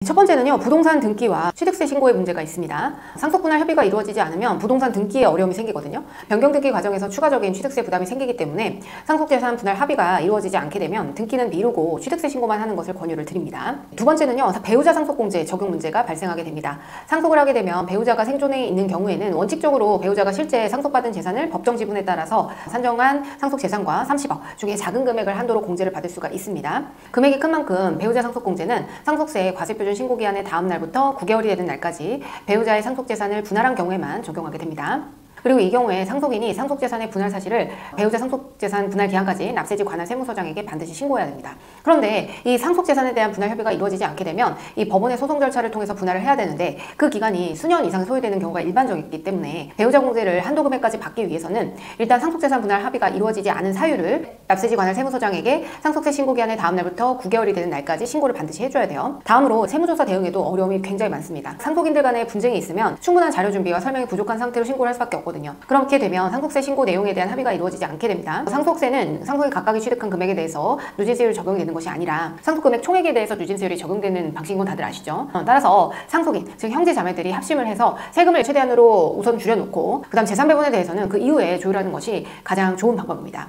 첫 번째는요, 부동산 등기와 취득세 신고의 문제가 있습니다. 상속분할 협의가 이루어지지 않으면 부동산 등기에 어려움이 생기거든요. 변경 등기 과정에서 추가적인 취득세 부담이 생기기 때문에 상속재산 분할 합의가 이루어지지 않게 되면 등기는 미루고 취득세 신고만 하는 것을 권유를 드립니다. 두 번째는요, 배우자 상속공제 적용 문제가 발생하게 됩니다. 상속을 하게 되면 배우자가 생존해 있는 경우에는 원칙적으로 배우자가 실제 상속받은 재산을 법정 지분에 따라서 산정한 상속재산과 30억 중에 작은 금액을 한도로 공제를 받을 수가 있습니다. 금액이 큰 만큼 배우자 상속공제는 상속세 과세표준 신고기한의 다음 날부터 9개월이 되는 날까지 배우자의 상속재산을 분할한 경우에만 적용하게 됩니다. 그리고 이 경우에 상속인이 상속재산의 분할 사실을 배우자 상속재산 분할 기한까지 납세지 관할 세무서장에게 반드시 신고해야 됩니다. 그런데 이 상속재산에 대한 분할 협의가 이루어지지 않게 되면 이 법원의 소송 절차를 통해서 분할을 해야 되는데 그 기간이 수년 이상 소요되는 경우가 일반적이기 때문에 배우자 공제를 한도 금액까지 받기 위해서는 일단 상속재산 분할 합의가 이루어지지 않은 사유를 납세지 관할 세무서장에게 상속세 신고 기한의 다음 날부터 9개월이 되는 날까지 신고를 반드시 해줘야 돼요. 다음으로 세무조사 대응에도 어려움이 굉장히 많습니다. 상속인들 간의 분쟁이 있으면 충분한 자료 준비와 설명이 부족한 상태로 신고를 할 수밖에 없거든요. 그렇게 되면 상속세 신고 내용에 대한 합의가 이루어지지 않게 됩니다. 상속세는 상속인 각각이 취득한 금액에 대해서 누진세율이 적용이 되는 것이 아니라 상속금액 총액에 대해서 누진세율이 적용되는 방식인 건 다들 아시죠? 따라서 상속인, 즉 형제 자매들이 합심을 해서 세금을 최대한으로 우선 줄여놓고 그 다음 재산 배분에 대해서는 그 이후에 조율하는 것이 가장 좋은 방법입니다.